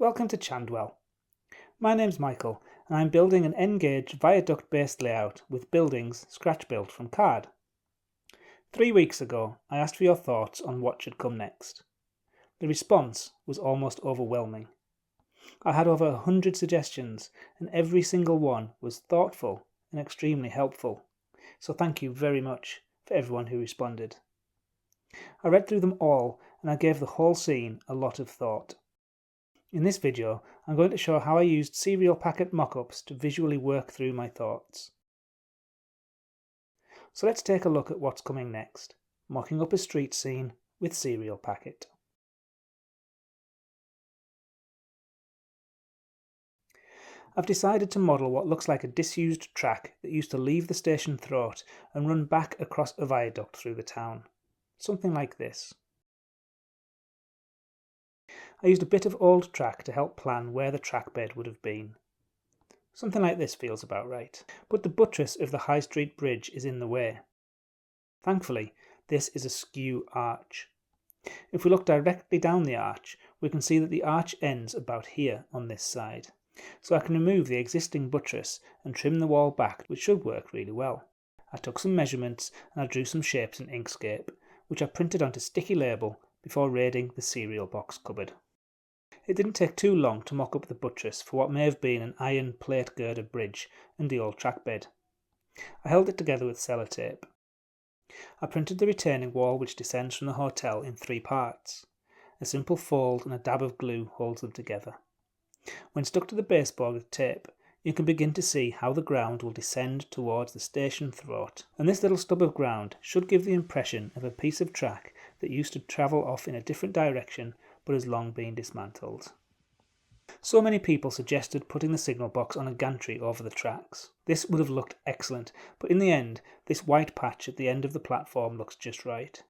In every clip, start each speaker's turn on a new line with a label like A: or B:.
A: Welcome to Chandwell. My name's Michael and I'm building an N-gauge viaduct based layout with buildings scratch built from card. 3 weeks ago I asked for your thoughts on what should come next. The response was almost overwhelming. I had over 100 suggestions and every single one was thoughtful and extremely helpful, so thank you very much for everyone who responded. I read through them all and I gave the whole scene a lot of thought. In this video, I'm going to show how I used serial packet mockups to visually work through my thoughts. So let's take a look at what's coming next, mocking up a street scene with serial packet. I've decided to model what looks like a disused track that used to leave the station throat and run back across a viaduct through the town. Something like this. I used a bit of old track to help plan where the track bed would have been. Something like this feels about right, but the buttress of the High Street Bridge is in the way. Thankfully, this is a skew arch. If we look directly down the arch, we can see that the arch ends about here on this side. So I can remove the existing buttress and trim the wall back, which should work really well. I took some measurements and I drew some shapes in Inkscape, which I printed onto sticky label before raiding the cereal box cupboard. It didn't take too long to mock up the buttress for what may have been an iron plate girder bridge and the old track bed. I held it together with sellotape. I printed the retaining wall which descends from the hotel in 3 parts. A simple fold and a dab of glue holds them together. When stuck to the baseboard with tape, you can begin to see how the ground will descend towards the station throat, and this little stub of ground should give the impression of a piece of track that used to travel off in a different direction but has long been dismantled. So many people suggested putting the signal box on a gantry over the tracks. This would have looked excellent, but in the end, this white patch at the end of the platform looks just right.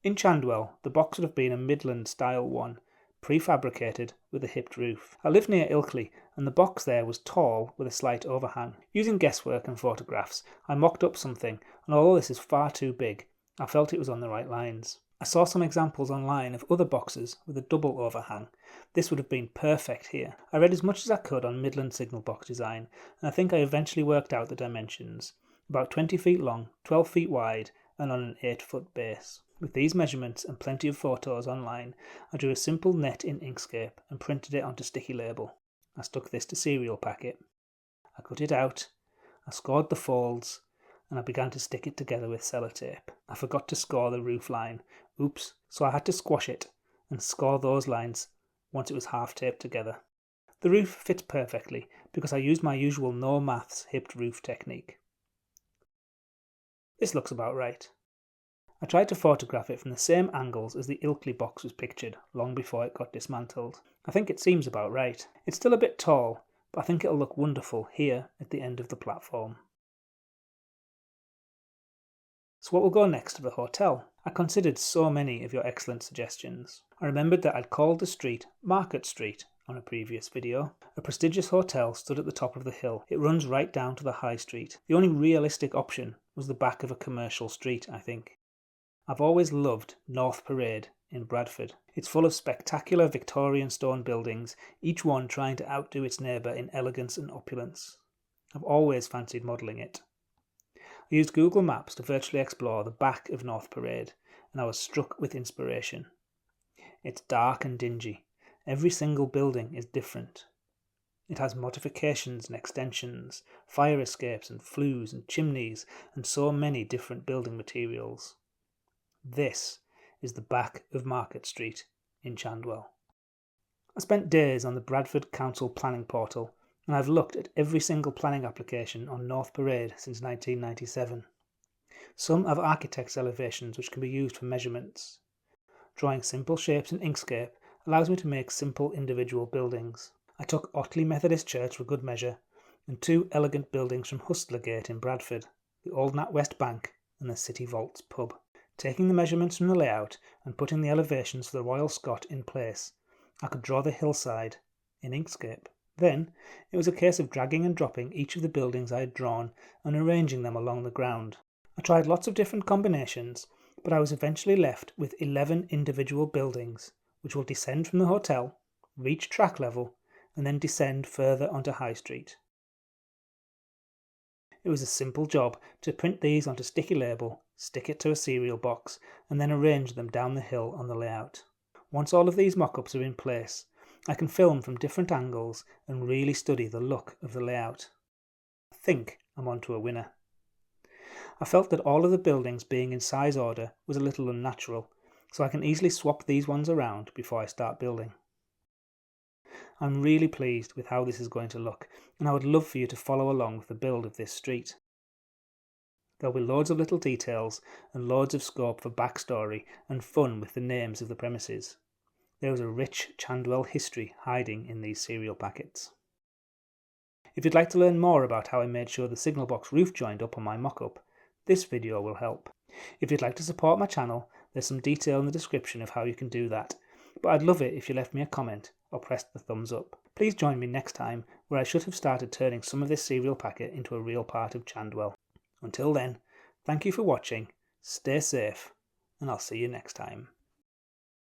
A: In Chandwell, the box would have been a Midland style one, prefabricated with a hipped roof. I live near Ilkley and the box there was tall with a slight overhang. Using guesswork and photographs, I mocked up something, and although this is far too big, I felt it was on the right lines. I saw some examples online of other boxes with a double overhang. This would have been perfect here. I read as much as I could on Midland signal box design, and I think I eventually worked out the dimensions. About 20 feet long, 12 feet wide, and on an 8-foot base. With these measurements and plenty of photos online, I drew a simple net in Inkscape and printed it onto sticky label. I stuck this to serial packet. I cut it out, I scored the folds, and I began to stick it together with sellotape. I forgot to score the roof line. Oops, so I had to squash it and score those lines once it was half taped together. The roof fits perfectly because I used my usual no maths hipped roof technique. This looks about right. I tried to photograph it from the same angles as the Ilkley box was pictured long before it got dismantled. I think it seems about right. It's still a bit tall, but I think it'll look wonderful here at the end of the platform. So what will go next to the hotel? I considered so many of your excellent suggestions. I remembered that I'd called the street Market Street on a previous video. A prestigious hotel stood at the top of the hill. It runs right down to the high street. The only realistic option was the back of a commercial street, I think. I've always loved North Parade in Bradford. It's full of spectacular Victorian stone buildings, each one trying to outdo its neighbour in elegance and opulence. I've always fancied modelling it. I used Google Maps to virtually explore the back of North Parade, and I was struck with inspiration. It's dark and dingy. Every single building is different. It has modifications and extensions, fire escapes and flues and chimneys, and so many different building materials. This is the back of Market Street in Chandwell. I spent days on the Bradford Council planning portal, and I've looked at every single planning application on North Parade since 1997. Some have architect's elevations which can be used for measurements. Drawing simple shapes in Inkscape allows me to make simple individual buildings. I took Otley Methodist Church for good measure, and 2 elegant buildings from Hustlergate in Bradford, the Old NatWest Bank and the City Vaults pub. Taking the measurements from the layout and putting the elevations for the Royal Scot in place, I could draw the hillside in Inkscape. Then, it was a case of dragging and dropping each of the buildings I had drawn and arranging them along the ground. I tried lots of different combinations, but I was eventually left with 11 individual buildings, which will descend from the hotel, reach track level, and then descend further onto High Street. It was a simple job to print these onto sticky label, stick it to a cereal box, and then arrange them down the hill on the layout. Once all of these mock-ups are in place, I can film from different angles and really study the look of the layout. I think I'm onto a winner. I felt that all of the buildings being in size order was a little unnatural, so I can easily swap these ones around before I start building. I'm really pleased with how this is going to look, and I would love for you to follow along with the build of this street. There'll be loads of little details and loads of scope for backstory and fun with the names of the premises. There is a rich Chandwell history hiding in these cereal packets. If you'd like to learn more about how I made sure the signal box roof joined up on my mock-up, this video will help. If you'd like to support my channel, there's some detail in the description of how you can do that, but I'd love it if you left me a comment or pressed the thumbs up. Please join me next time, where I should have started turning some of this cereal packet into a real part of Chandwell. Until then, thank you for watching, stay safe, and I'll see you next time.